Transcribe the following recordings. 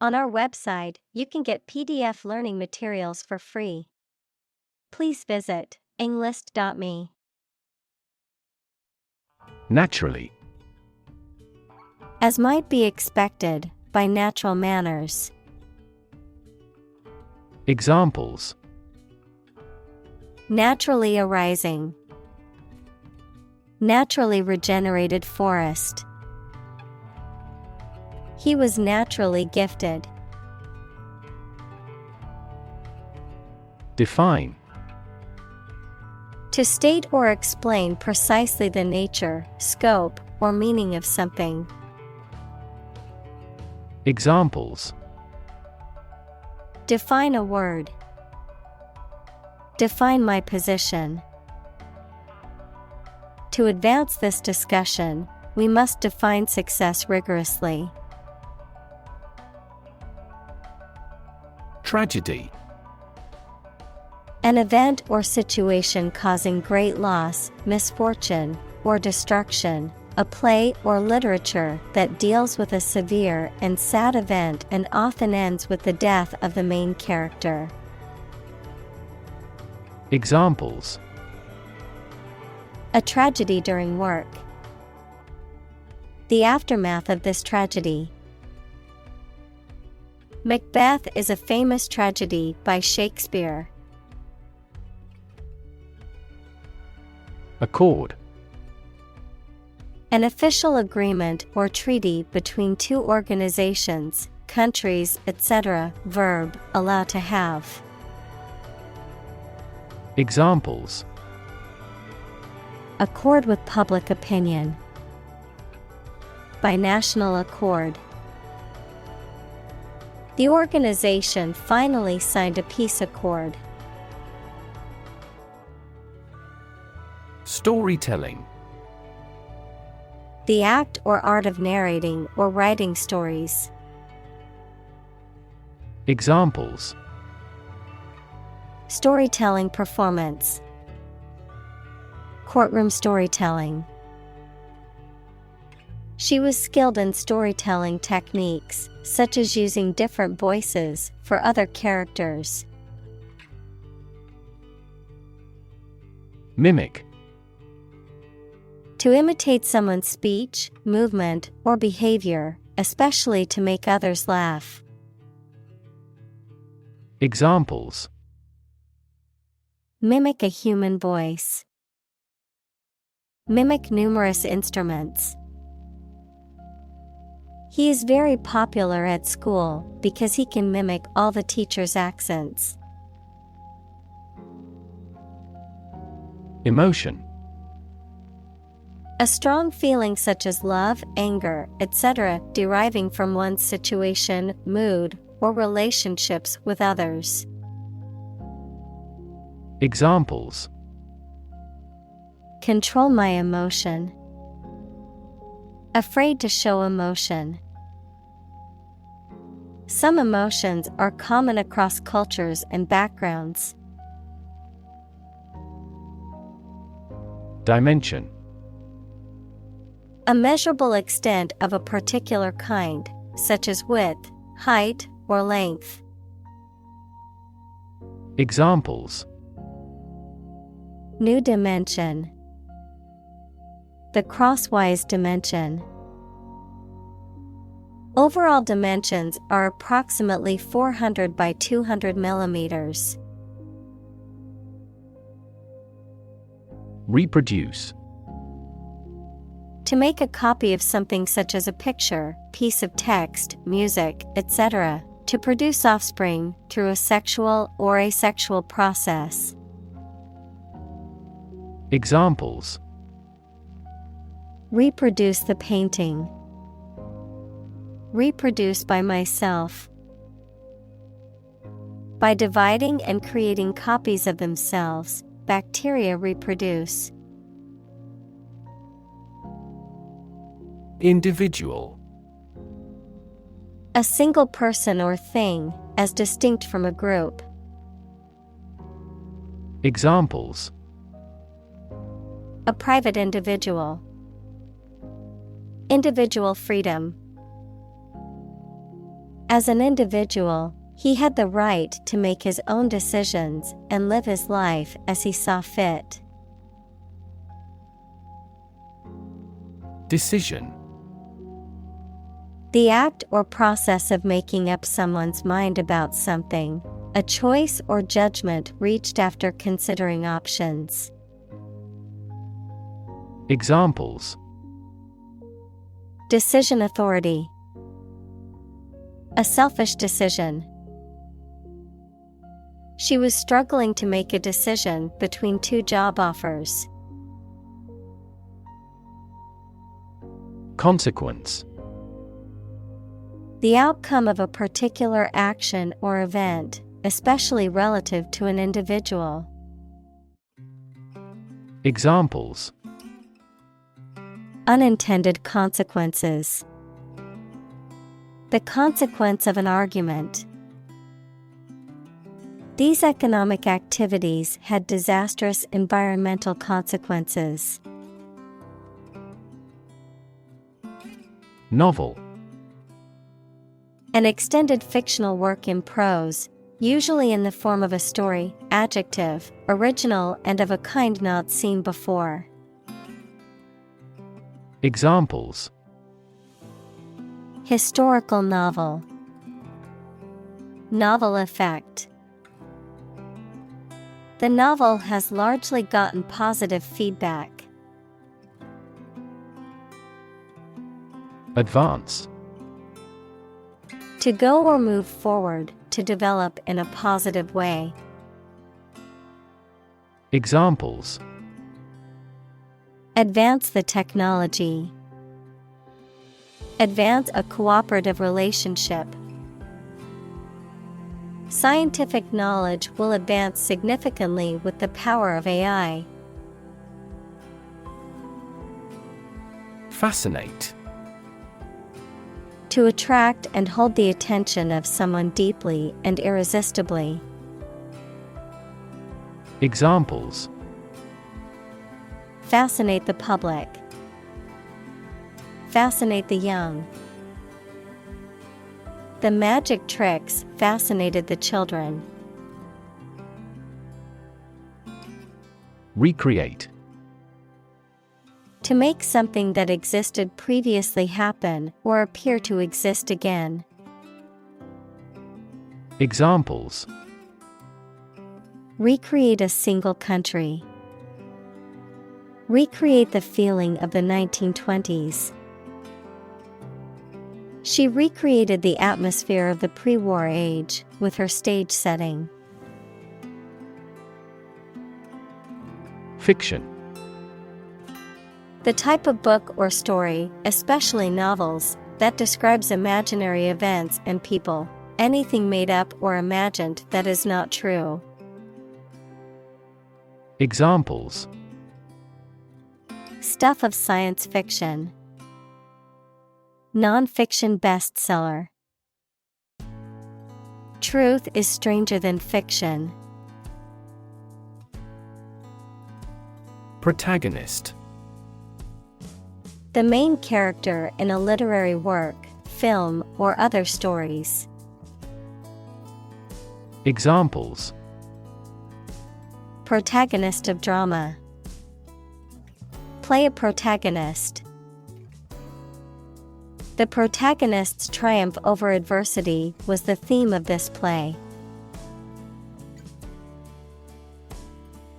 On our website, you can get PDF learning materials for free. Please visit englist.me. Naturally. As might be expected, by natural manners. Examples: Naturally arising. Naturally regenerated forest. He was naturally gifted. Define. To state or explain precisely the nature, scope, or meaning of something. Examples: Define a word. Define my position. To advance this discussion, we must define success rigorously. Tragedy. An event or situation causing great loss, misfortune, or destruction. A play or literature that deals with a severe and sad event and often ends with the death of the main character. Examples: A tragedy during work. The aftermath of this tragedy. Macbeth is a famous tragedy by Shakespeare. Accord. An official agreement or treaty between two organizations, countries, etc. Verb, allow to have. Examples: Accord with public opinion. By national accord. The organization finally signed a peace accord. Storytelling. The act or art of narrating or writing stories. Examples: Storytelling performance. Courtroom storytelling. She was skilled in storytelling techniques, such as using different voices for other characters. Mimic. To imitate someone's speech, movement, or behavior, especially to make others laugh. Examples: Mimic a human voice. Mimic numerous instruments. He is very popular at school because he can mimic all the teachers' accents. Emotion. A strong feeling such as love, anger, etc., deriving from one's situation, mood, or relationships with others. Examples: Control my emotion. Afraid to show emotion. Some emotions are common across cultures and backgrounds. Dimension. A measurable extent of a particular kind, such as width, height, or length. Examples: New dimension. The crosswise dimension. Overall dimensions are approximately 400 by 200 millimeters. Reproduce. To make a copy of something such as a picture, piece of text, music, etc., to produce offspring through a sexual or asexual process. Examples: Reproduce the painting. Reproduce by myself. By dividing and creating copies of themselves, bacteria reproduce. Individual. A single person or thing, as distinct from a group. Examples: A private individual. Individual freedom. As an individual, he had the right to make his own decisions and live his life as he saw fit. Decision. The act or process of making up someone's mind about something, a choice or judgment reached after considering options. Examples: Decision authority. A selfish decision. She was struggling to make a decision between two job offers. Consequence. The outcome of a particular action or event, especially relative to an individual. Examples: Unintended consequences. The consequence of an argument. These economic activities had disastrous environmental consequences. Novel. An extended fictional work in prose, usually in the form of a story. Adjective, original and of a kind not seen before. Examples: Historical novel. Novel effect. The novel has largely gotten positive feedback. Advance. To go or move forward, to develop in a positive way. Examples: Advance the technology. Advance a cooperative relationship. Scientific knowledge will advance significantly with the power of AI. Fascinate. To attract and hold the attention of someone deeply and irresistibly. Examples: Fascinate the public. Fascinate the young. The magic tricks fascinated the children. Recreate. To make something that existed previously happen or appear to exist again. Examples: Recreate a single country. Recreate the feeling of the 1920s. She recreated the atmosphere of the pre-war age with her stage setting. Fiction. The type of book or story, especially novels, that describes imaginary events and people. Anything made up or imagined that is not true. Examples: Stuff of science fiction. Non-fiction bestseller. Truth is stranger than fiction. Protagonist. The main character in a literary work, film, or other stories. Examples: Protagonist of drama. Play a protagonist. The protagonist's triumph over adversity was the theme of this play.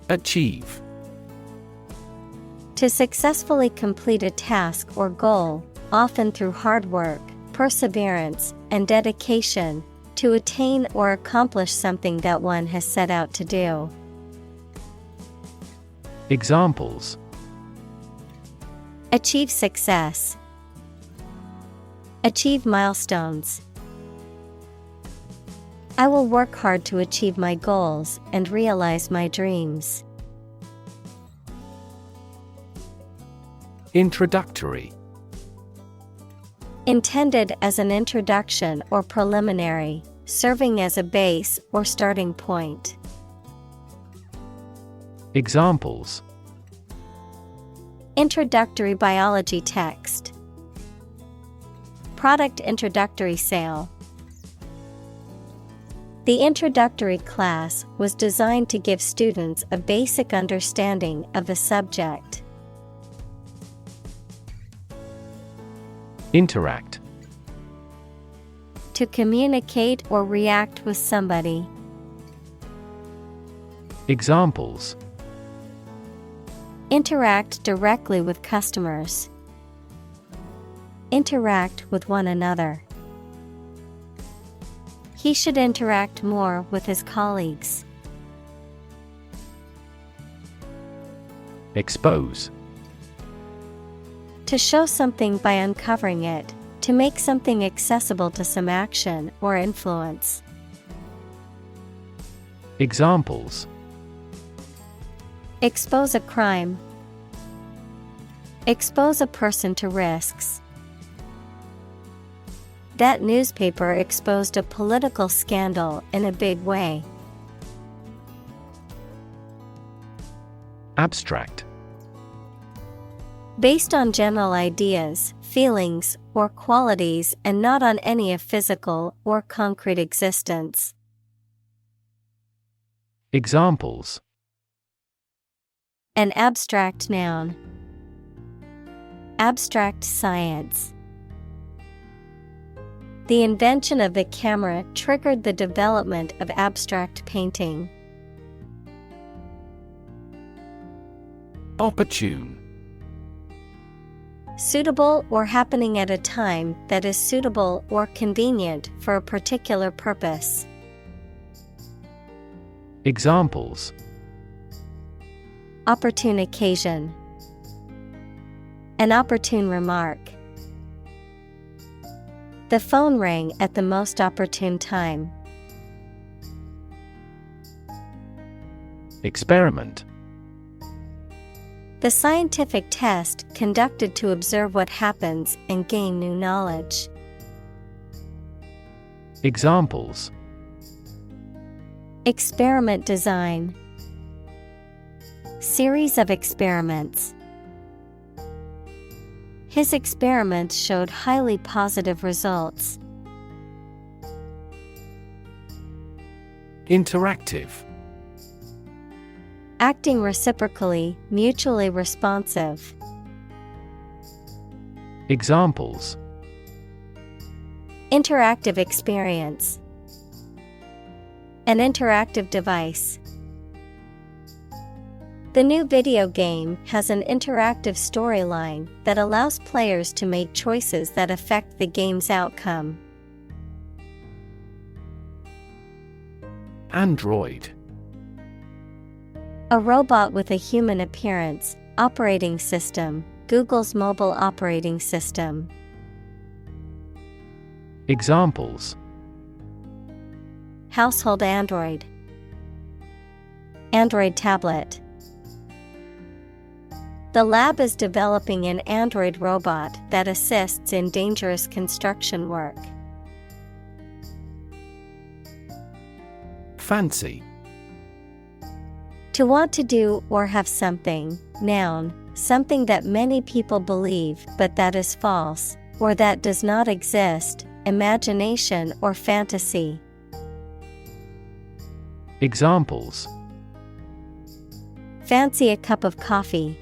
Achieve. To successfully complete a task or goal, often through hard work, perseverance, and dedication, to attain or accomplish something that one has set out to do. Examples: Achieve success. Achieve milestones. I will work hard to achieve my goals and realize my dreams. Introductory. Intended as an introduction or preliminary, serving as a base or starting point. Examples: Introductory biology text. Product introductory sale. The introductory class was designed to give students a basic understanding of the subject. Interact. To communicate or react with somebody. Examples: Interact directly with customers. Interact with one another. He should interact more with his colleagues. Expose. To show something by uncovering it, to make something accessible to some action or influence. Examples: Expose a crime. Expose a person to risks. That newspaper exposed a political scandal in a big way. Abstract. Based on general ideas, feelings, or qualities and not on any of physical or concrete existence. Examples: An abstract noun. Abstract science. The invention of the camera triggered the development of abstract painting. Opportune. Suitable or happening at a time that is suitable or convenient for a particular purpose. Examples: Opportune occasion. An opportune remark. The phone rang at the most opportune time. Experiment. The scientific test conducted to observe what happens and gain new knowledge. Examples: Experiment design. Series of experiments. His experiments showed highly positive results. Interactive. Acting reciprocally, mutually responsive. Examples: Interactive experience. An interactive device. The new video game has an interactive storyline that allows players to make choices that affect the game's outcome. Android. A robot with a human appearance. Operating system. Google's mobile operating system. Examples: Household Android. Android tablet. The lab is developing an android robot that assists in dangerous construction work. Fancy. To want to do or have something. Noun. Something that many people believe but that is false, or that does not exist. Imagination or fantasy. Examples: Fancy a cup of coffee.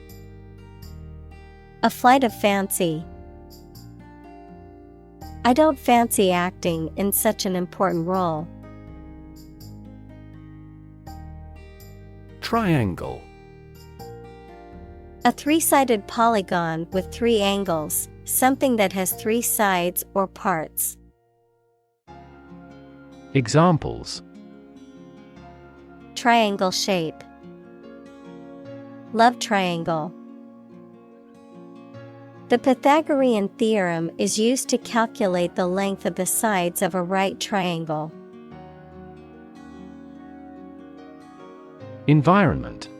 A flight of fancy. I don't fancy acting in such an important role. Triangle. A three-sided polygon with three angles, something that has three sides or parts. Examples: Triangle shape. Love triangle. The Pythagorean theorem is used to calculate the length of the sides of a right triangle. Environment.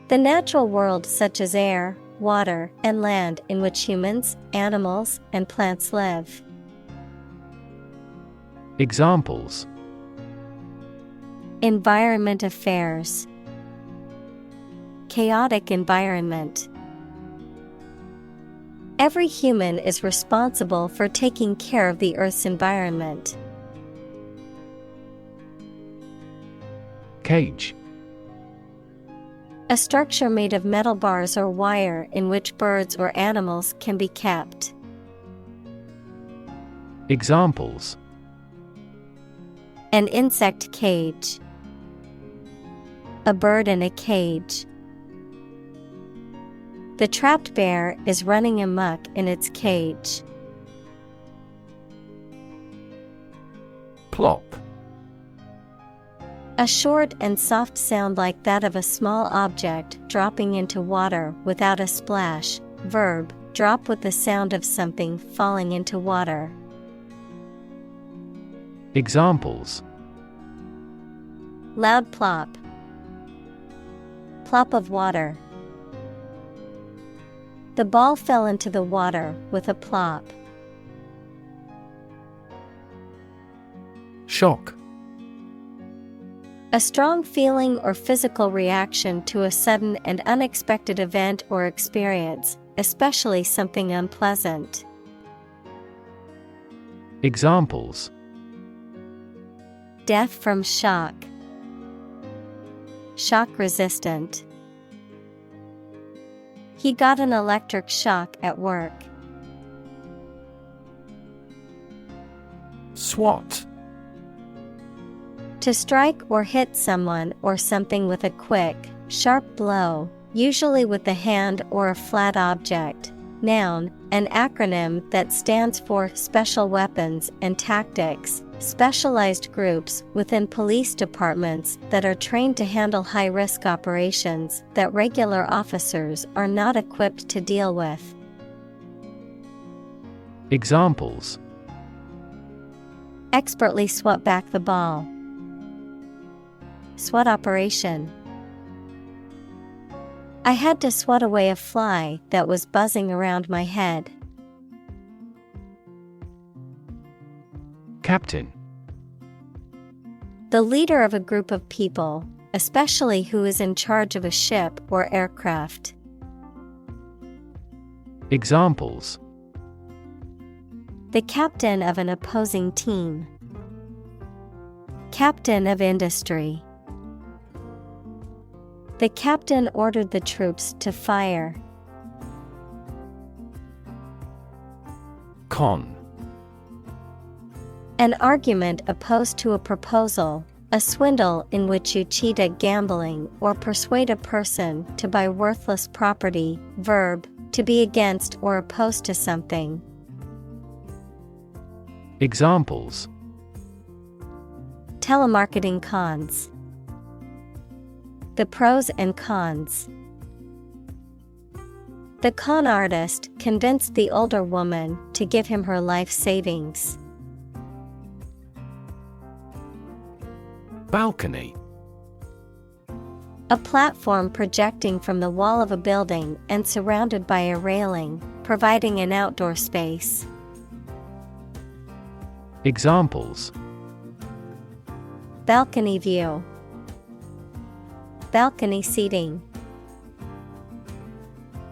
The natural world such as air, water, and land in which humans, animals, and plants live. Examples: Environment affairs. Chaotic environment. Every human is responsible for taking care of the Earth's environment. Cage. A structure made of metal bars or wire in which birds or animals can be kept. Examples: An insect cage. A bird in a cage. The trapped bear is running amok in its cage. Plop. A short and soft sound like that of a small object dropping into water without a splash. Verb, drop with the sound of something falling into water. Examples: Loud plop. Plop of water. The ball fell into the water with a plop. Shock. A strong feeling or physical reaction to a sudden and unexpected event or experience, especially something unpleasant. Examples: Death from shock. Shock resistant. He got an electric shock at work. Swat. To strike or hit someone or something with a quick, sharp blow, usually with the hand or a flat object. Noun, an acronym that stands for Special Weapons and Tactics, specialized groups within police departments that are trained to handle high-risk operations that regular officers are not equipped to deal with. Examples: Expertly swat back the ball. SWAT operation. I had to swat away a fly that was buzzing around my head. Captain. The leader of a group of people, especially who is in charge of a ship or aircraft. Examples: The captain of an opposing team. Captain of industry. The captain ordered the troops to fire. Con. An argument opposed to a proposal, a swindle in which you cheat at gambling or persuade a person to buy worthless property. Verb, to be against or opposed to something. Examples: Telemarketing cons. The pros and cons. The con artist convinced the older woman to give him her life savings. Balcony. A platform projecting from the wall of a building and surrounded by a railing, providing an outdoor space. Examples: Balcony view. Balcony seating.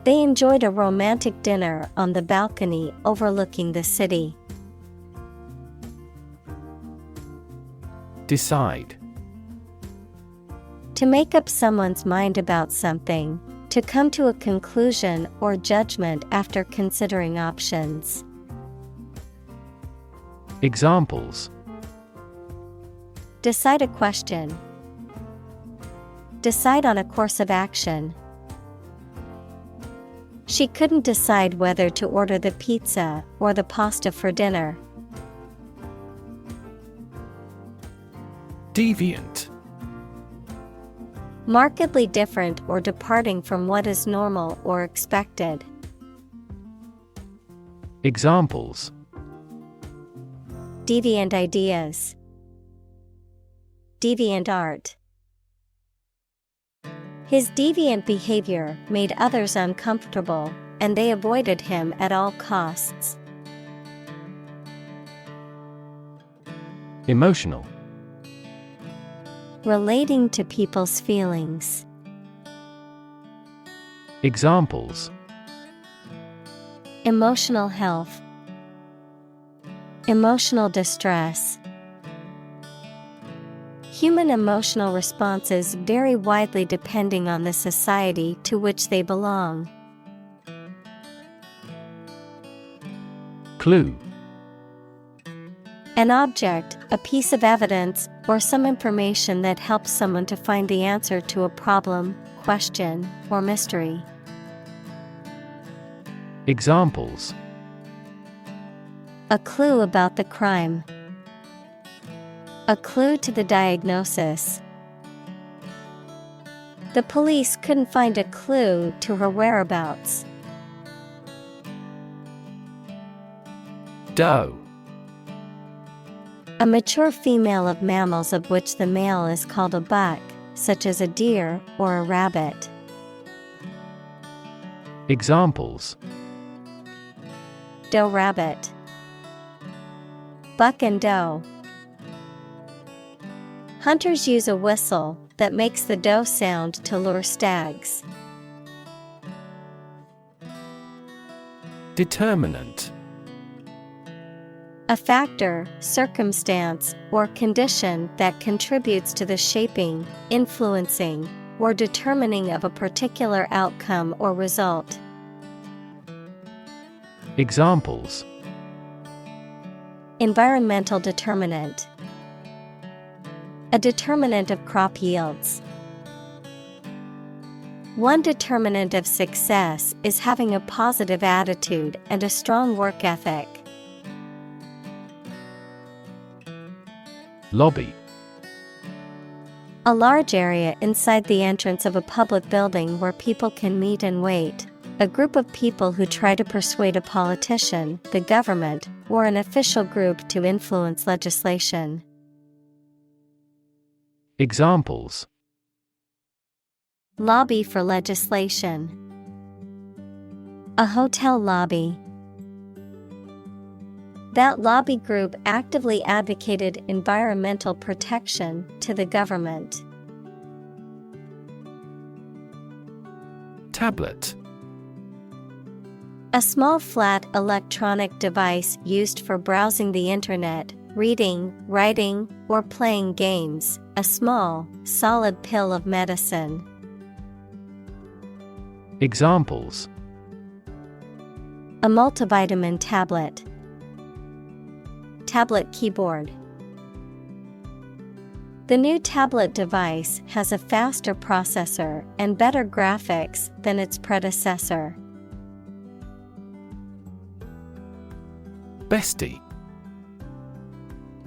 They enjoyed a romantic dinner on the balcony overlooking the city. Decide. To make up someone's mind about something, to come to a conclusion or judgment after considering options. Examples: Decide a question. Decide on a course of action. She couldn't decide whether to order the pizza or the pasta for dinner. Deviant. Markedly different or departing from what is normal or expected. Examples: Deviant ideas. Deviant art. His deviant behavior made others uncomfortable, and they avoided him at all costs. Emotional. Relating to people's feelings. Examples: Emotional health. Emotional distress. Human emotional responses vary widely depending on the society to which they belong. Clue. An object, a piece of evidence, or some information that helps someone to find the answer to a problem, question, or mystery. Examples. A clue about the crime. A clue to the diagnosis. The police couldn't find a clue to her whereabouts. Doe. A mature female of mammals of which the male is called a buck, such as a deer or a rabbit. Examples. Doe rabbit. Buck and doe. Hunters use a whistle that makes the doe sound to lure stags. Determinant. A factor, circumstance, or condition that contributes to the shaping, influencing, or determining of a particular outcome or result. Examples. Environmental determinant. A determinant of crop yields. One determinant of success is having a positive attitude and a strong work ethic. Lobby. A large area inside the entrance of a public building where people can meet and wait. A group of people who try to persuade a politician, the government, or an official group to influence legislation. Examples. Lobby for legislation. A hotel lobby. That lobby group actively advocated environmental protection to the government. Tablet. A small flat electronic device used for browsing the internet, reading, writing, or playing games. A small, solid pill of medicine. Examples. A multivitamin tablet. Tablet keyboard. The new tablet device has a faster processor and better graphics than its predecessor. Bestie.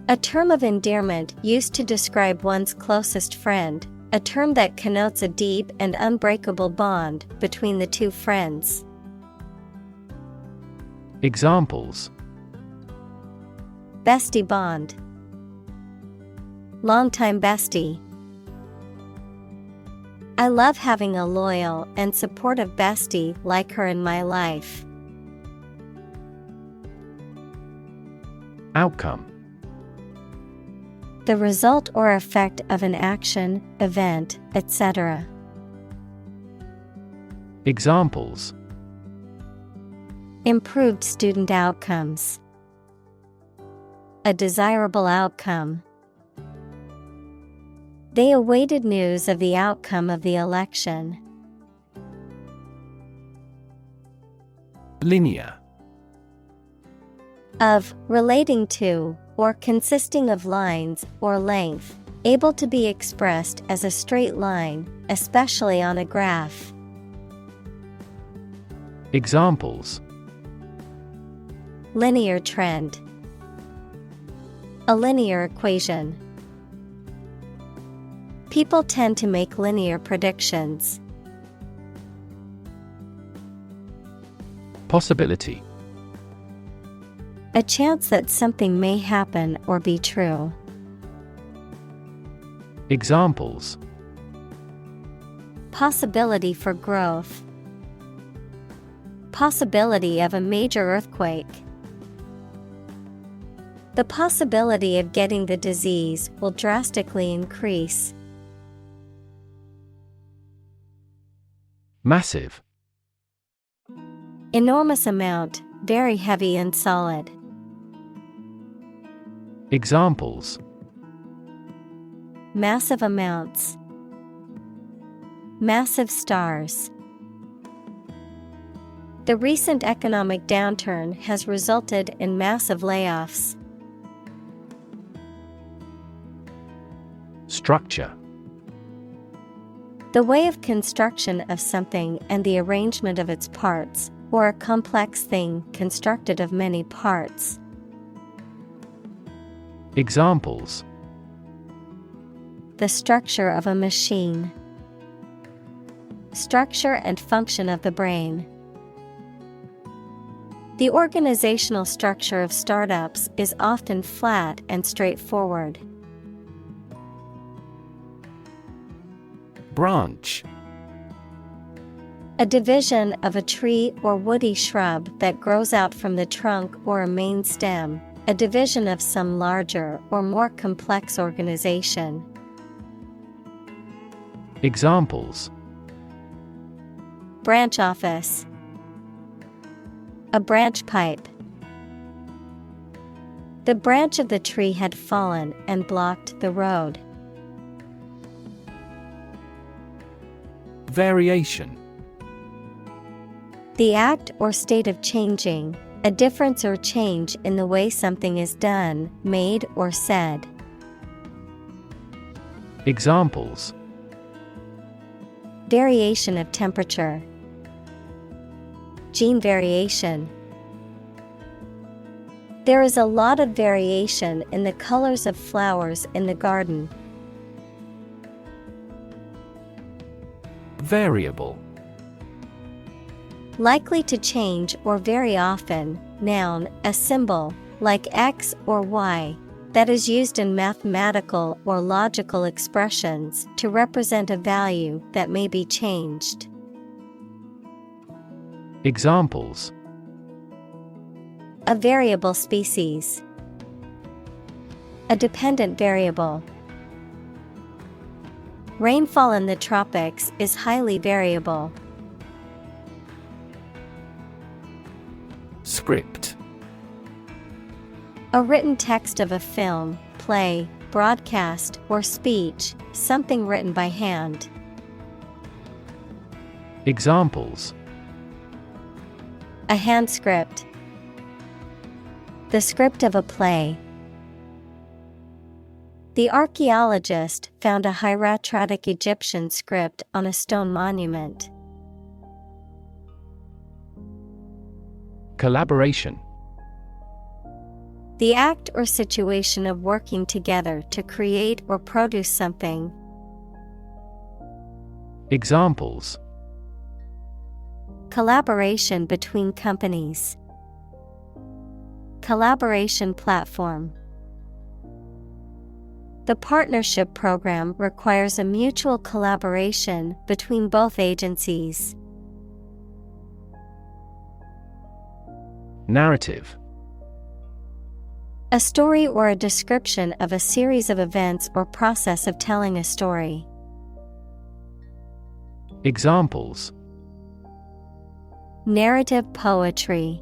A term of endearment used to describe one's closest friend, a term that connotes a deep and unbreakable bond between the two friends. Examples. Bestie bond. Longtime bestie. I love having a loyal and supportive bestie like her in my life. Outcome. The result or effect of an action, event, etc. Examples. Improved student outcomes. A desirable outcome. They awaited news of the outcome of the election. Linear. Of, relating to, or consisting of lines or length, able to be expressed as a straight line, especially on a graph. Examples. Linear trend. A linear equation. People tend to make linear predictions. Possibility. A chance that something may happen or be true. Examples. Possibility for growth. Possibility of a major earthquake. The possibility of getting the disease will drastically increase. Massive. Enormous amount, very heavy and solid. massive amounts. Massive stars. The recent economic downturn has resulted in massive layoffs. Structure. The way of construction of something and the arrangement of its parts, or a complex thing constructed of many parts. Examples: The structure of a machine. Structure and function of the brain. The organizational structure of startups is often flat and straightforward. Branch. A division of a tree or woody shrub that grows out from the trunk or a main stem, a division of some larger or more complex organization. Examples: Branch office. A branch pipe. The branch of the tree had fallen and blocked the road. Variation. The act or state of changing, a difference or change in the way something is done, made, or said. Examples: Variation of temperature. Gene variation. There is a lot of variation in the colors of flowers in the garden. Variable. Likely to change or vary often, noun, a symbol, like X or Y, that is used in mathematical or logical expressions to represent a value that may be changed. Examples: A variable species. A dependent variable. Rainfall in the tropics is highly variable. Script. A written text of a film, play, broadcast, or speech, something written by hand. Examples: A hand script. The script of a play. The archaeologist found a hieratic Egyptian script on a stone monument. Collaboration. The act or situation of working together to create or produce something. Examples: Collaboration between companies. Collaboration platform. The partnership program requires a mutual collaboration between both agencies. Narrative. A story or a description of a series of events or process of telling a story. Examples: Narrative poetry.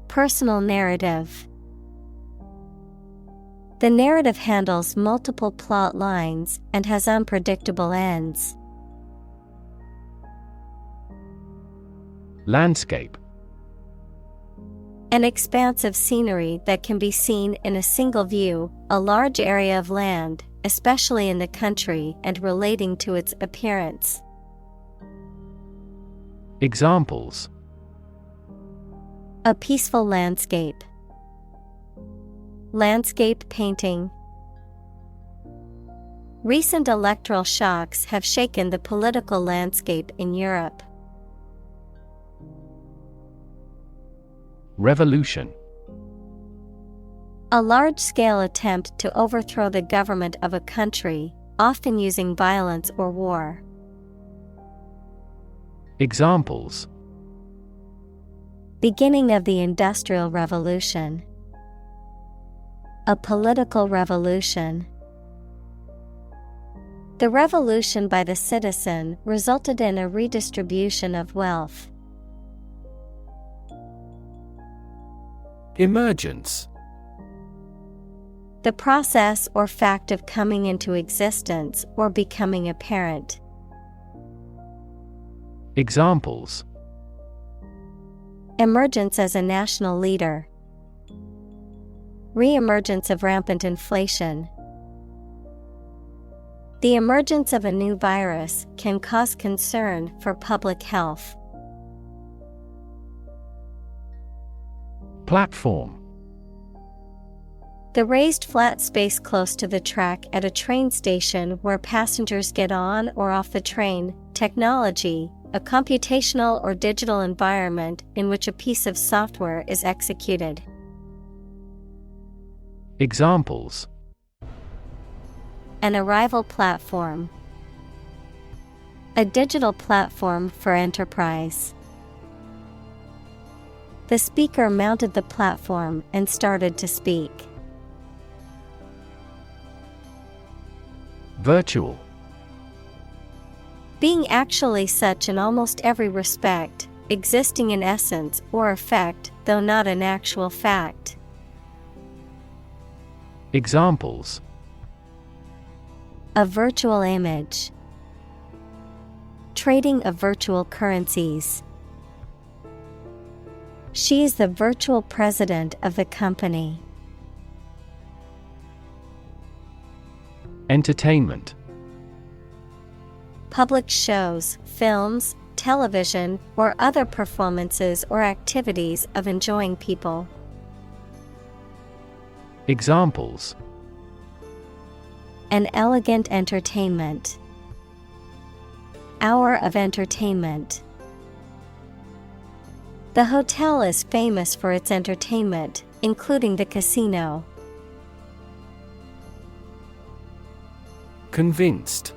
Personal narrative. The narrative handles multiple plot lines and has unpredictable ends. Landscape. An expanse of scenery that can be seen in a single view, a large area of land, especially in the country and relating to its appearance. Examples: A peaceful landscape. Landscape painting. Recent electoral shocks have shaken the political landscape in Europe. Revolution. A large-scale attempt to overthrow the government of a country, often using violence or war. Examples: Beginning of the Industrial Revolution. A political revolution. The revolution by the citizen resulted in a redistribution of wealth. Emergence. The process or fact of coming into existence or becoming apparent. Examples: Emergence as a national leader. Re-emergence of rampant inflation. The emergence of a new virus can cause concern for public health. Platform. The raised flat space close to the track at a train station where passengers get on or off the train. Technology, a computational or digital environment in which a piece of software is executed. Examples: An arrival platform. A digital platform for enterprise. The speaker mounted the platform and started to speak. Virtual. Being actually such in almost every respect, existing in essence or effect, though not an actual fact. Examples: A virtual image. Trading of virtual currencies. She is the virtual president of the company. Entertainment. Public shows, films, television, or other performances or activities of enjoying people. Examples: An elegant entertainment. Hour of entertainment. The hotel is famous for its entertainment, including the casino. Convinced.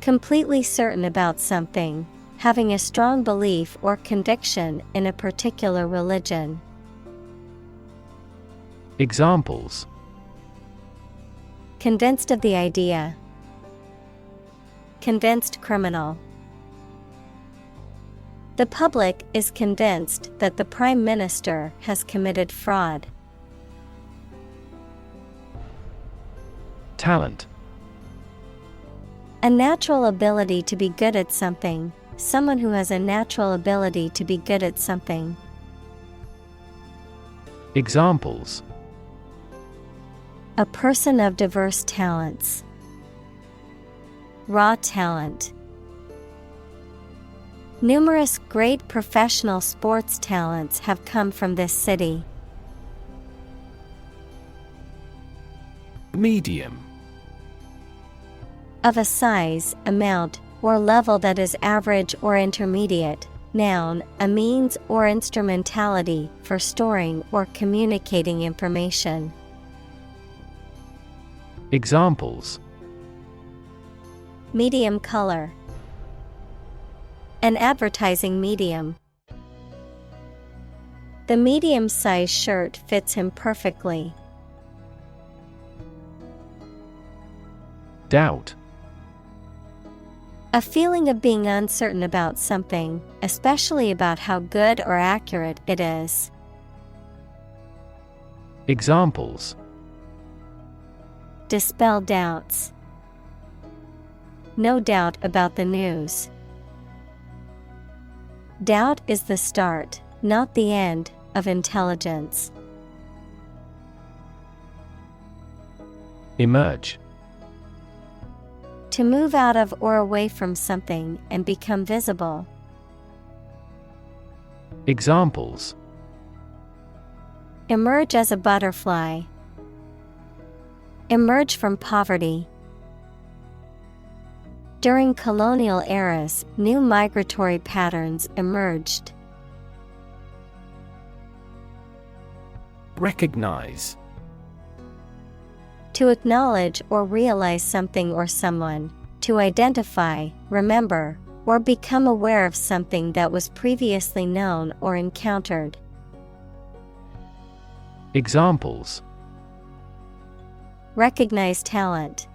Completely certain about something, having a strong belief or conviction in a particular religion. Examples: Convinced of the idea. Convinced criminal. The public is convinced that the Prime Minister has committed fraud. Talent. A natural ability to be good at something, someone who has a natural ability to be good at something. Examples: A person of diverse talents. Raw talent. Numerous great professional sports talents have come from this city. Medium. Of a size, amount, or level that is average or intermediate. Noun, a means or instrumentality for storing or communicating information. Examples: Medium color. An advertising medium. The medium-sized shirt fits him perfectly. Doubt. A feeling of being uncertain about something, especially about how good or accurate it is. Examples: Dispel doubts. No doubt about the news. Doubt is the start, not the end, of intelligence. Emerge. To move out of or away from something and become visible. Examples: Emerge as a butterfly. Emerge from poverty. During colonial eras, new migratory patterns emerged. Recognize. To acknowledge or realize something or someone, to identify, remember, or become aware of something that was previously known or encountered. Examples: Recognize talent.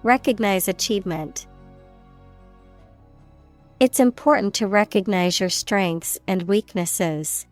Recognize achievement. It's important to recognize your strengths and weaknesses.